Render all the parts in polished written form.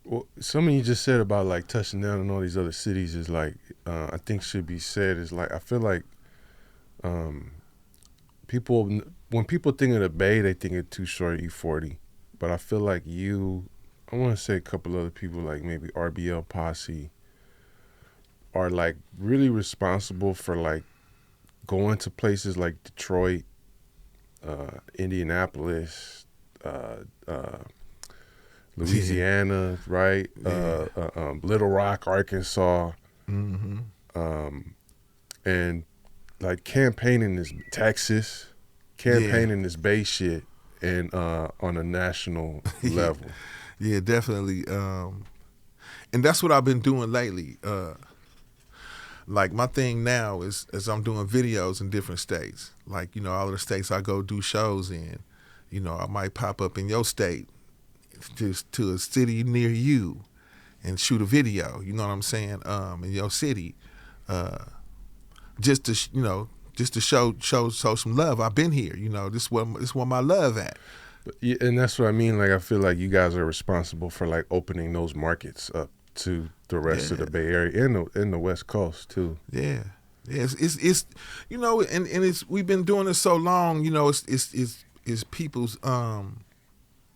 Well, something you just said about like touching down in all these other cities is like, I think should be said is like, I feel like um, people, when people think of the Bay, they think of Too Short, E40. But I feel like I want to say a couple other people like maybe RBL Posse are like really responsible for like going to places like Detroit, Indianapolis, Louisiana, right? Yeah. Little Rock, Arkansas, Mm-hmm. and like campaigning this Texas, campaigning this Bay shit, and on a national level. Yeah, definitely. And that's what I've been doing lately. Like my thing now is I'm doing videos in different states. Like, all of the states I go do shows in, I might pop up in your state just to a city near you and shoot a video, you know what I'm saying, in your city. Just to show some love. I've been here, this where my love at. Yeah, and that's what I mean. Like, I feel like you guys are responsible for like opening those markets up to the rest of the Bay Area and the West Coast too. Yeah, it's and it's we've been doing it so long. It's people's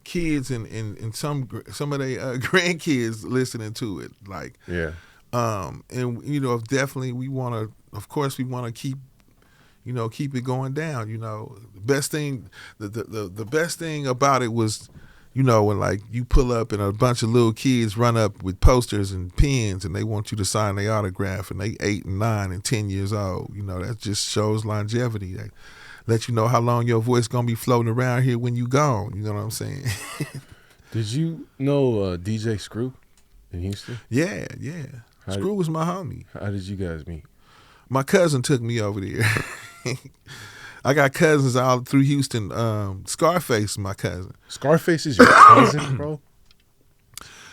kids and some of their grandkids listening to it. Like, yeah, and definitely we want to. Of course, we want to keep it going down. The best thing, the best thing about it was, when like you pull up and a bunch of little kids run up with posters and pens and they want you to sign their autograph and they 8 and 9 and 10 years old. That just shows longevity. That let you know how long your voice gonna be floating around here when you gone. You know what I'm saying? Did you know DJ Screw in Houston? Yeah. Screw was my homie. How did you guys meet? My cousin took me over there. I got cousins all through Houston. Scarface is my cousin. Scarface is your cousin, bro?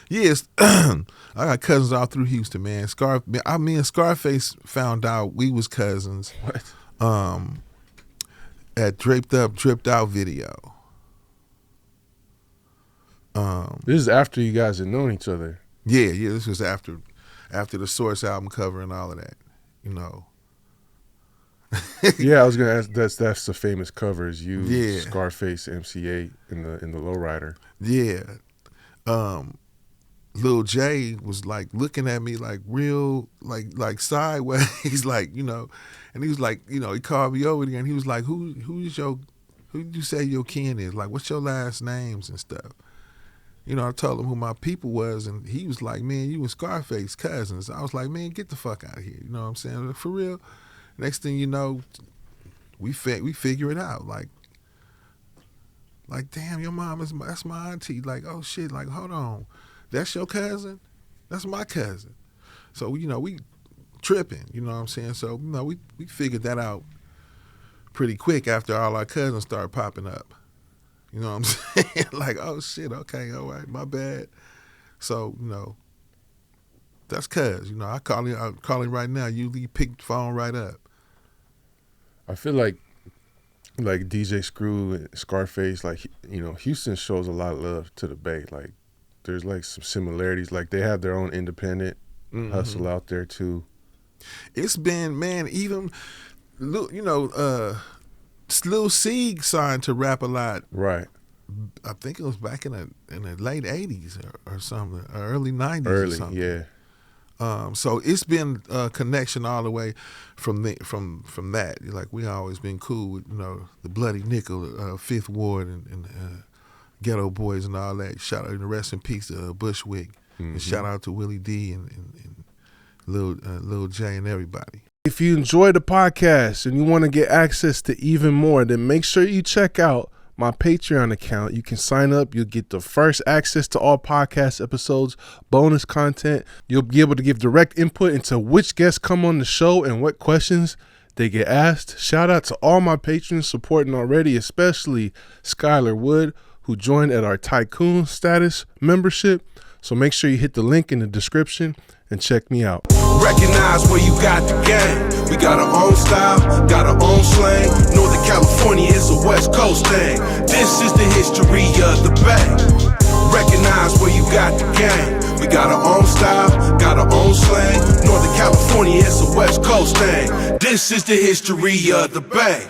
Yes. I got cousins all through Houston, man. Me and Scarface found out we was cousins. What? At Draped Up, Dripped Out video. This is after you guys had known each other. Yeah, this was after the Source album cover and all of that. Yeah, I was gonna ask. That's the famous covers. You, Yeah. Scarface, MC8 in the Lowrider. Yeah. Lil J was like looking at me like real like sideways, like, and he was like, he called me over there and he was like, who did you say your kin is? Like, what's your last names and stuff? I told him who my people was, and he was like, man, you and Scarface cousins. I was like, man, get the fuck out of here. You know what I'm saying? For real. Next thing you know, we figure it out. Like, damn, your mom that's my auntie. Like, oh shit, like, hold on. That's your cousin? That's my cousin. So, we tripping, you know what I'm saying? So, we figured that out pretty quick after all our cousins started popping up. You know what I'm saying? Like, oh shit, okay, all right, my bad. So, that's cuz. I'll call him right now. You pick the phone right up. I feel like DJ Screw and Scarface, like, Houston shows a lot of love to the Bay. Like, there's like some similarities. Like, they have their own independent hustle out there too. It's been, man, even Lil Sieg signed to Rap a Lot. Right. I think it was back in the late 80s or something, or early 90s Early, or something. yeah. So it's been a connection all the way from that. Like, we always been cool with, the Bloody Nickel, Fifth Ward, and Ghetto Boys and all that. Shout out and rest in peace to Bushwick. And shout out to Willie D and Lil J and everybody. If you enjoyed the podcast and you want to get access to even more, then make sure you check out my Patreon account. You can sign up. You'll get the first access to all podcast episodes, bonus content. You'll be able to give direct input into which guests come on the show and what questions they get asked. Shout out to all my patrons supporting already, especially Skylar Wood, who joined at our Tycoon status membership. So make sure you hit the link in the description and check me out. Recognize where you got the game. We got our own style, got our own slang. Northern California is a West Coast thing. This is the history of the Bay. Recognize where you got the game. got our own style, got our own slang. Northern California, it's a West Coast thing. This is the history of the Bay.